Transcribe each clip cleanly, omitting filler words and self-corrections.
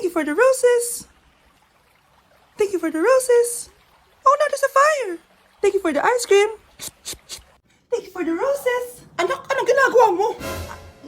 Thank you for the roses. Thank you for the roses. Oh no, there's a fire. Thank you for the ice cream. Thank you for the roses. Anak, anong ginagawa mo?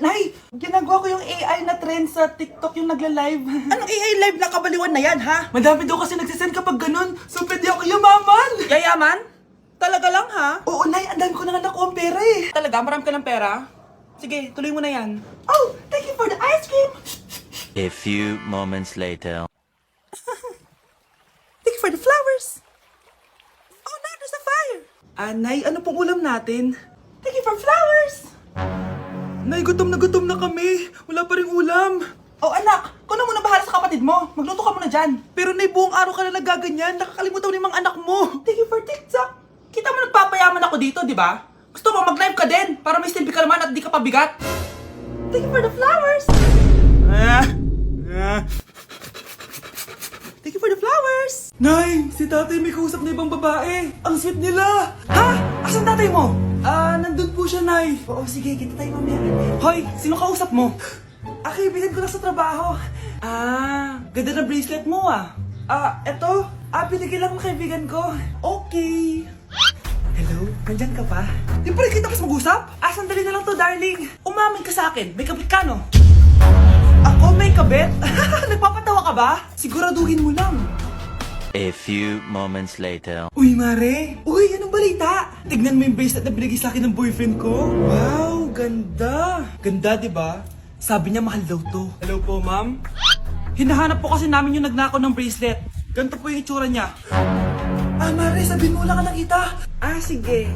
Nay, ginagawa ko yung AI na trend sa TikTok yung nagla-live. Anong AI live na kabaliwan na yan, ha? Madami daw kasi nagsisend kapag ganun. So pwede ako yumaman. Yayaman? Talaga lang, ha? Oo, Nay, ang dami ko na nga nakuha ang pera eh. Talaga? Marami ka ng pera? Sige, tuloy mo na yan. Oh, thank you for the ice cream. A few moments later. Thank you for the flowers. Oh no, there's a fire. Nay, ano pong ulam natin? Thank you for flowers. Nay, gutom na kami. Wala pa ring ulam. Oh anak, kung na muna bahala sa kapatid mo. Magluto ka muna dyan. Pero Nay, buong araw ka na nagaganyan. Nakakalimutan mo yung mga anak mo. Thank you for TikTok. Kita mo nagpapayaman ako dito, di ba? Gusto mo mag-live ka din para may silbi ka naman at di ka pabigat. Thank you for the flowers. Thank you for the flowers. Nay, si tatay may kausap na ibang babae. Ang sweet nila. Ha? Asan tatay mo? Nandun po siya, Nay. Oo, sige, kita tayo mamaya. Hoy, sino kausap mo? Kaibigan ko lang sa trabaho. Ganda na bracelet mo eto. Binigyan lang ng kaibigan ko. Okay. Hello? Nandyan ka pa? Di pa rin kita kasi mag-usap? Sandali na lang to, darling. Umamin ka sa akin. May kabit ka, no? Ako may kabit? Nagpapatawa ka ba? Siguraduhin mo lang. A few moments later. Uy, Mare! Uy, anong balita? Tignan mo yung bracelet na binigay sa akin ng boyfriend ko. Wow, ganda! Ganda, di ba? Sabi niya mahal daw to. Hello po, ma'am? Hinahanap po kasi namin yung nagnakaw ng bracelet. Ganito po yung itsura niya. Mare, sabihin mo lang ka nakita. Sige.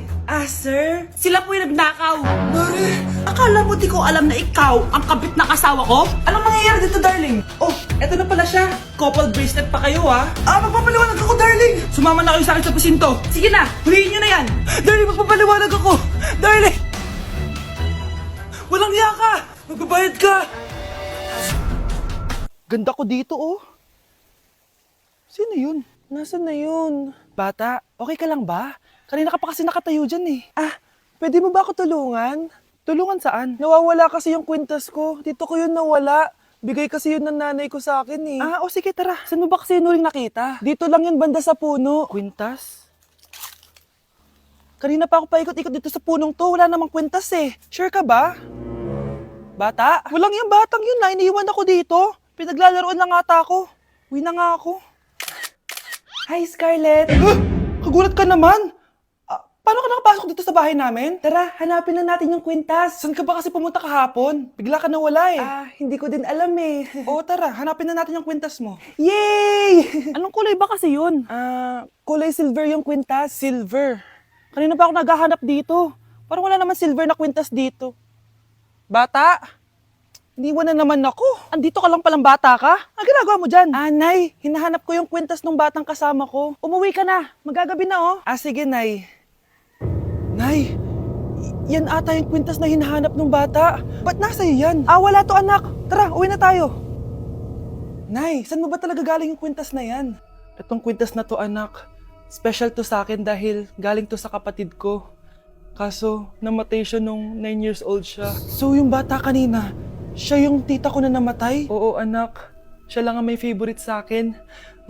Sir? Sila po yung nagnakaw. Mare! Akala mo di ko alam na ikaw ang kabit na kasawa ko? Anong mangyayari dito, darling? Oh, eto na pala siya. Couple bracelet pa kayo, magpapaliwanag ako, darling. Sumama na kayo sa akin sa presinto. Sige na, huliin nyo na yan. Darling, magpapaliwanag ako. Darling! Walang hiya ka! Magbabayad ka! Ganda ko dito, Sino yun? Nasaan na yun? Bata, okay ka lang ba? Kanina ka pa kasi nakatayo dyan pwede mo ba ako tulungan? Tulungan saan? Nawawala kasi yung kwintas ko. Dito ko yun nawala. Bigay kasi yun ng nanay ko sa akin sige tara. Saan mo ba kasi yun uling nakita? Dito lang yun banda sa puno. Kwintas? Kanina pa ako paikot-ikot dito sa punong to. Wala namang kwintas Sure ka ba? Bata? Walang yung batang yun iniiwan ako dito. Pinaglalaroan lang ata ako. Uwi na nga ako. Hi, Scarlett! Kagulat ka naman! Paano ka nakapasok dito sa bahay namin? Tara, hanapin lang natin yung kwintas. Saan ka ba kasi pumunta kahapon? Bigla ka nawala hindi ko din alam Oo, tara, hanapin na natin yung kwintas mo. Yay! Anong kulay ba kasi yun? Kulay silver yung kwintas. Silver? Kanina pa ako naghahanap dito. Parang wala naman silver na kwintas dito. Bata? Iniwan na naman ako. Andito ka lang palang bata ka? Ang ginagawa mo dyan? Nay, hinahanap ko yung kwintas ng batang kasama ko. Umuwi ka na. Magagabi na sige, Nay. Nay, yan ata yung kwintas na hinahanap ng bata. Ba't nasa iyo yan? Wala to anak. Tara, uwi na tayo. Nay, saan mo ba talaga galing yung kwintas na yan? Itong kwintas na to anak, special to sa akin dahil galing to sa kapatid ko. Kaso, namatay siya nung 9 years old siya. So yung bata kanina, siya yung tita ko na namatay? Oo anak, siya lang ang may favorite sa akin.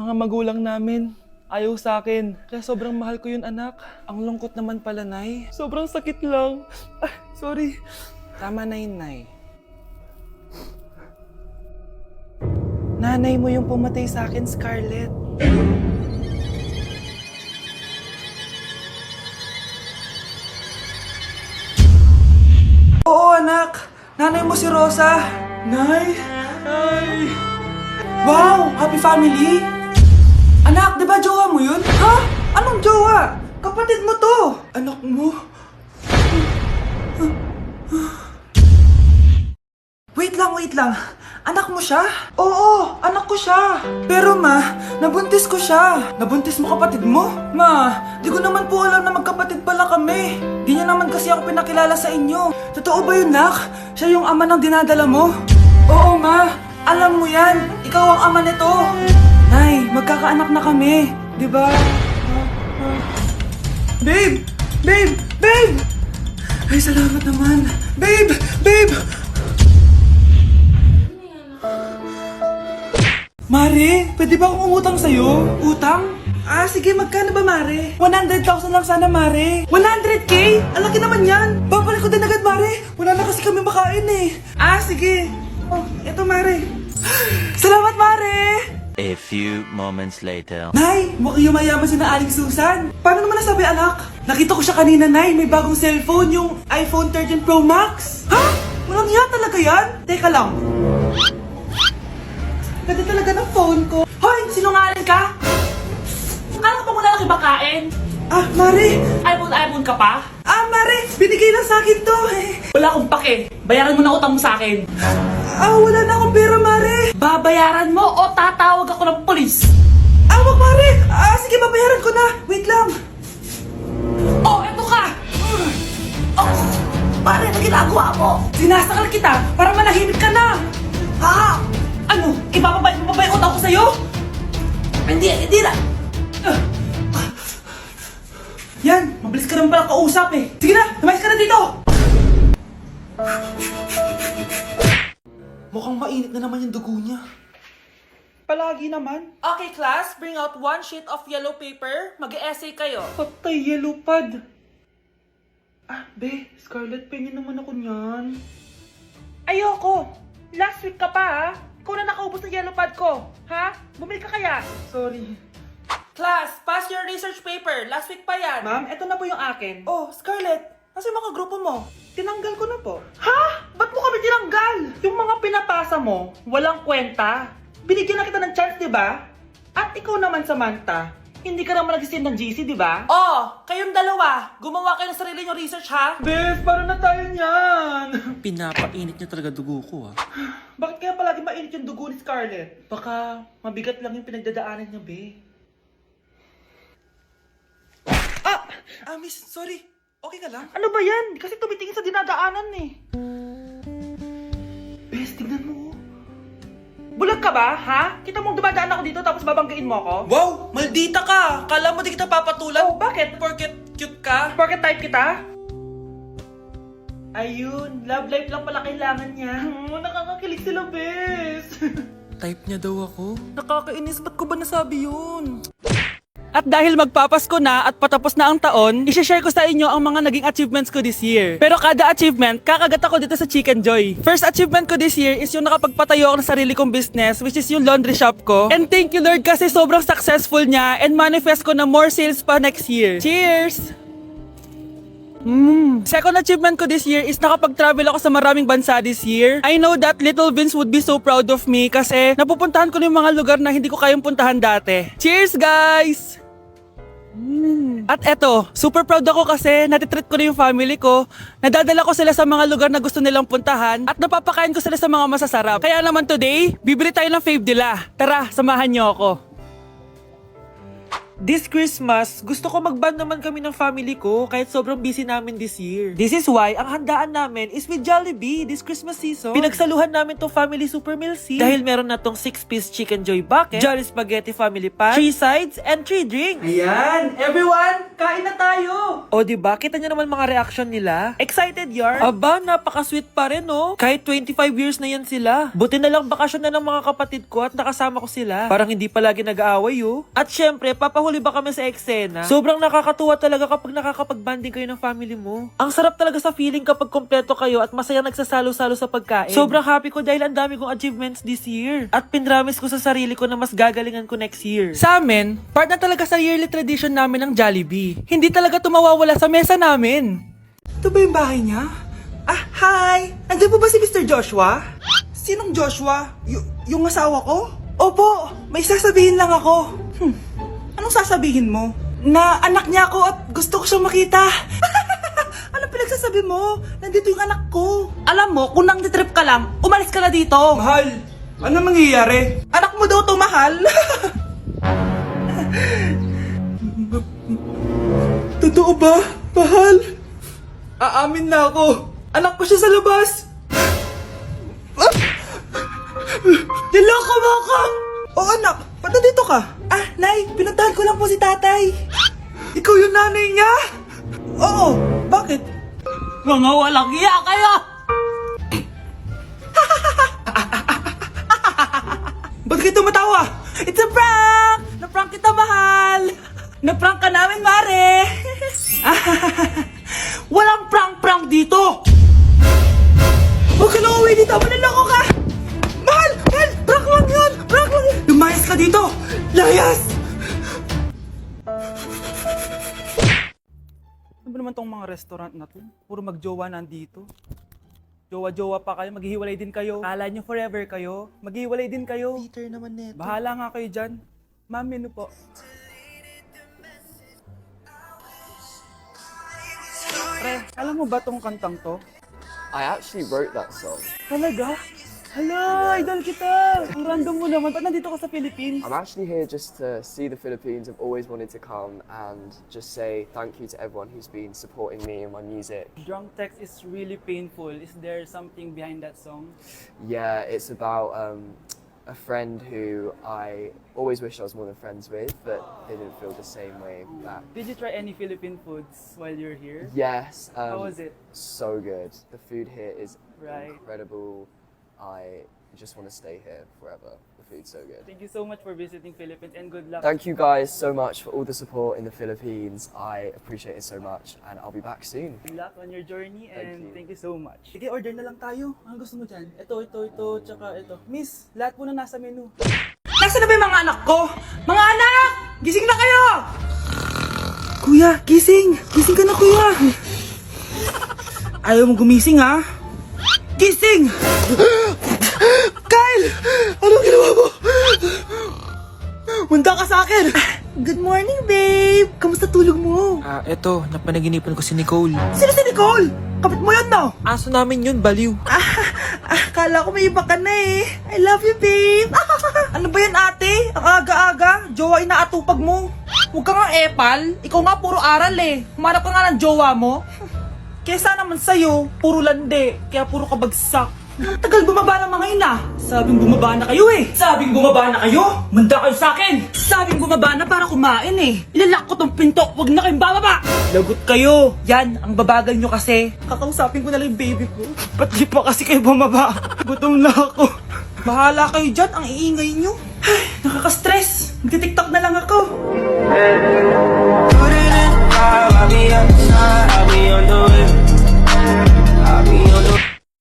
Mga magulang namin, ayaw sa akin. Kaya sobrang mahal ko yun anak. Ang lungkot naman pala, Nay. Sobrang sakit lang. Sorry. Tama na yun, Nay. Nanay mo yung pumatay sa akin, Scarlett. Oo anak, nanay mo si Rosa. Nay! Wow! Happy family! Anak, di ba jowa mo yun? Ha? Anong jowa? Kapatid mo to! Anak mo? Wait lang. Anak mo siya? Oo, anak ko siya. Pero ma, nabuntis ko siya. Nabuntis mo kapatid mo? Ma, di ko naman po alam na magkapatid pala kami. Di niya naman kasi ako pinakilala sa inyo. Totoo ba yun, nak? Siya yung ama ng dinadala mo? Oo, ma. Alam mo yan. Ikaw ang ama nito. Nay, magkakaanak na kami. Di ba? Babe! Ay, salamat naman. Babe! Mare, pwede ba akong umutang sa'yo? Utang? Ah, sige, magkano ba, Mare? 100,000 lang sana, Mare. 100K? Ang laki naman yan. Babalik ko din agad, Mare. Wala na kasi kami makain eh. Ah, sige. Oh, eto, Mare. Salamat, Mare! A few moments later. Nay, mukhang yumayaman si na Aling Susan. Paano naman nasabi, anak? Nakita ko siya kanina, Nay. May bagong cellphone, yung iPhone 13 Pro Max. Ha? Walang iya talaga yan? Teka lang. Ganda talaga ng phone ko. Hoy, sinungaling ka? Akala ko ba wala nang ibakain? Ah, Mare. iPhone ka pa? Ah, Mare. Binigay lang sa akin to. Wala akong pake. Bayaran mo na utang mo sa akin. Ah, wala na akong pera, Mare. Babayaran mo o tatawag ako ng polis? Ah, wag, Mare. Ah, sige, babayaran ko na. Wait lang. Oh, eto ka! Oh, pare, ano ginagawa mo? Sinasakal kita para manahimik ka na. Ha? Ano? Ibababay mo ba yung utang ko sa'yo? Hindi na. Yan, mabilis ka naman pala kausap eh. Sige na, lumayas ka na dito. Mukhang mainit na naman yung dugo niya. Palagi naman. Okay, class. Bring out one sheet of yellow paper. Mag-essay kayo. Patay, yellow pad. Ah, be, Scarlett, pengen naman ako niyan. Ayoko. Last week ka pa, ha? Ikaw na nakaubos ng yellow pad ko. Ha? Bumili ka kaya? Sorry. Class, pass your research paper. Last week pa yan. Ma'am, eto na po yung akin. Oh, Scarlett, nasa yung mga grupo mo? Tinanggal ko na po. Ha? Ba't mo kami tinanggal? Yung mga pinapasa mo, walang kwenta. Binigyan na kita ng chance, di ba? At ikaw naman, Samantha, hindi ka naman nag-send ng GC, di ba? Oh, kayong dalawa, gumawa kayo ng sarili nyong research, ha? Bes, paano na tayo niyan? Pinapainit niya talaga dugo ko, Bakit kaya palagi mainit yung dugo ni Scarlett? Baka mabigat lang yung pinagdadaanan niya, be. Ah, miss, sorry. Okay ka lang? Ano ba yan? Kasi tumitingin sa dinadaanan eh. Bes, tignan mo. Bulag ka ba, ha? Kita mong dumadaan ako dito tapos babanggain mo ako? Wow, maldita ka. Kala mo di kita papatulan. Oh, bakit? Porket cute ka. Porket type kita? Ayun, love life lang pala kailangan niya. Nakakakilig sila, bes. Type niya daw ako. Nakakainis, ba't ko ba nasabi yun? At dahil magpapasko na at patapos na ang taon, i-share ko sa inyo ang mga naging achievements ko this year. Pero kada achievement, kakagat ako dito sa Chicken Joy. First achievement ko this year is yung nakapagpatayo ako ng sarili kong business, which is yung laundry shop ko. And thank you Lord kasi sobrang successful niya and manifest ko na more sales pa next year. Cheers! Second achievement ko this year is nakapag-travel ako sa maraming bansa this year. I know that Little Vince would be so proud of me kasi napupuntahan ko na yung mga lugar na hindi ko kayang puntahan dati. Cheers guys! At eto, super proud ako kasi natitreat ko na yung family ko, nadadala ko sila sa mga lugar na gusto nilang puntahan at napapakain ko sila sa mga masasarap. Kaya naman today, bibili tayo ng fave nila. Tara, samahan niyo ako. This Christmas, gusto ko mag-band naman kami ng family ko kahit sobrang busy namin this year. This is why ang handaan namin is with Jollibee this Christmas season. Pinagsaluhan namin tong family super meal scene dahil meron na tong 6-piece Chicken Joy Bucket, Jolly Spaghetti Family Pan, 3 sides, and 3 drinks. Ayan! Everyone, kain na tayo! O diba, kita nyo naman mga reaction nila? Excited yarn? Aba, napaka-sweet pa rin oh. Kahit 25 years na yan sila. Buti na lang bakasyon na ng mga kapatid ko at nakasama ko sila. Parang hindi palagi nag-aaway oh. At syempre, papahuli ba kami sa eksena? Sobrang nakakatuwa talaga kapag nakakapag-banding kayo ng family mo. Ang sarap talaga sa feeling kapag kompleto kayo at masaya nagsasalo-salo sa pagkain. Sobrang happy ko dahil ang dami kong achievements this year. At pinramis ko sa sarili ko na mas gagalingan ko next year. Sa amin, part na talaga sa yearly tradition namin ng Jollibee. Hindi talaga tumawawala sa mesa namin. Ito ba yung bahay niya? Ah, hi! Nandiyan po ba si Mr. Joshua? Sinong Joshua? Yung asawa ko? Opo, may sasabihin lang ako. Anong sasabihin mo? Na anak niya ako at gusto ko siyang makita. Anong pinagsasabi mo? Nandito yung anak ko. Alam mo, kung nang trip ka lang, umalis ka na dito. Mahal, ano mangyayari? Anak mo daw to, mahal. Totoo ba, mahal? Aamin na ako. Anak ko siya sa labas. Niloko mo ako! Oo anak, ba't nandito ka? Ah, Nay, pinuntahan ko lang po si tatay. Ikaw yung nanay niya? Oo, bakit? Mga walang iya kayo! Ba't kayo tumatawa? It's a prank! Na-prank kita, mahal! Na-prank ka namin, Mare! Walang prank-prank dito! Huwag ka na uwi dito! Manaloko ka! Mahal! Mahal! Prank lang yun! Prank lang yun! Lumayas ka dito! Layas! Ano ba naman tong mga restaurant na to? Puro magjowa nandito. Jowa-jowa pa kayo, maghihiwalay din kayo. Kala nyo forever kayo, maghihiwalay din kayo. Peter naman neto. Bahala nga kayo dyan. Ma'am, menu po. Pre, alam mo ba tong kantang to? I actually wrote that song. Talaga? Hala, idol kita! Ang random mo naman. Ba't nandito ka sa Philippines? I'm actually here just to see the Philippines. I've always wanted to come and just say thank you to everyone who's been supporting me and my music. Drunk text is really painful. Is there something behind that song? Yeah, it's about a friend who I always wished I was more than friends with, but they didn't feel the same way back. Did you try any Philippine foods while you're here? Yes. How was it? So good. The food here is Right. incredible. I just want to stay here forever. The food's so good. Thank you so much for visiting Philippines and good luck. Thank you guys so much for all the support in the Philippines. I appreciate it so much, and I'll be back soon. Good luck on your journey and you. thank you so much. Sige, order na lang tayo. Ano gusto mo dyan? Ito, tsaka ito. Miss, lahat po na nasa menu. Nasaan na ba yung mga anak ko? Mga anak! Gising na kayo! Kuya, gising! Gising ka na, kuya! Ayaw mo gumising, ha? Gising! Kyle! Anong ginawa mo? Munda ka sa akin! Good morning, babe! Kamusta tulog mo? Eto, napanaginipan ko si Nicole. Sino si Nicole? Kapit mo yun, no? Aso namin yun, baliw. Kala ko may iba ka na eh. I love you, babe. Ano ba yan, ate? Ang aga-aga. Jowa inaatupag mo. Huwag ka nga epal. Ikaw nga puro aral eh. Humanap ka nga ng jowa mo. Kesa naman sa'yo, puro lande. Kaya puro kabagsak. Ang tagal bumaba ng mga ina. Sabing bumaba na kayo eh. Sabing bumaba na kayo. Manda kayo sa akin. Sabing bumaba na para kumain eh. Ilalak ko tong pinto. Huwag na kayong bababa. Lagot kayo. Yan, ang babagal nyo kasi. Kakausapin ko na lang yung baby ko. Ba't di pa kasi kayo bumaba? Gutom na ako. Bahala kayo dyan. Ang iingay nyo. Ay, nakaka-stress. Magti-tiktok na lang ako.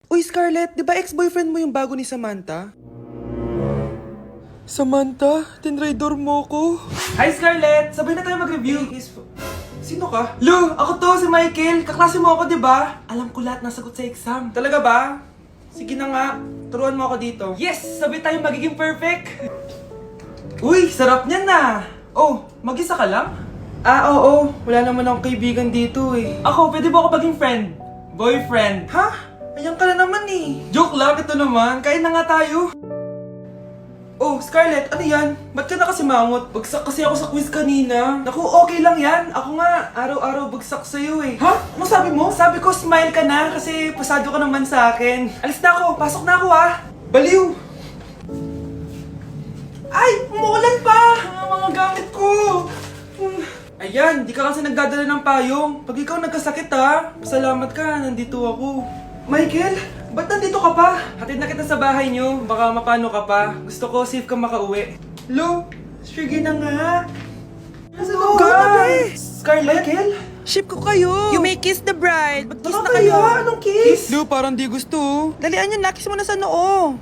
Uy, Scarlett, di ba ex-boyfriend mo yung bago ni Samantha? Samantha, tinraidor mo ko. Hi Scarlett! Sabay na tayo mag-review. Sino ka? Lu, ako to, si Michael. Kaklase mo ako, di ba? Alam ko lahat ng sagot sa exam. Talaga ba? Sige na nga, turuan mo ako dito. Yes! Sabay tayo magiging perfect! Uy, sarap niyan na! Oh, mag-isa ka lang? Oo. Wala naman akong kaibigan dito eh. Ako, pwede ba ako maging friend? Boyfriend? Ha? Ayan ka na naman eh. Joke lang, ito naman. Kain na nga tayo. Oh, Scarlett, ano yan? Ba't ka na kasi mangot? Bagsak kasi ako sa quiz kanina. Naku, okay lang yan. Ako nga, araw-araw bagsak sa'yo eh. Ha? Ano sabi mo? Sabi ko, smile ka na kasi pasado ka naman sa akin. Alis na ako, pasok na ako ah. Baliw! Ay, umuulan pa! Ang mga gamit ko! Ayan, di ka kasi nagdadala ng payong. Pag ikaw nagkasakit ha, pasalamat ka, nandito ako. Michael, ba't nandito ka pa? Hatid na kita sa bahay niyo, baka mapano ka pa. Gusto ko safe ka makauwi. Lo, sige na nga. Go na, Scarlett? Michael? Ship ko kayo! You may kiss the bride! Mag-kiss na kayo! Anong kiss? Lo, parang di gusto. Dalian yun, nakis mo na sa noo!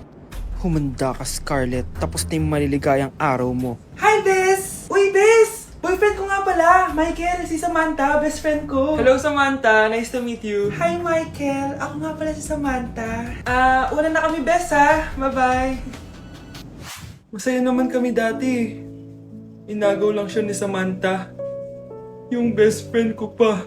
Humanda ka, Scarlett. Tapos na yung maliligayang araw mo. Hi, Bes! Uy, Bes! Boyfriend ko nga pala, Michael, si Samantha, best friend ko. Hello Samantha, nice to meet you. Hi, Michael. Ako nga pala si Samantha. Una na kami, Bes, ha? Bye-bye. Masaya naman kami dati. Inagaw lang siya ni Samantha. Yung best friend ko pa.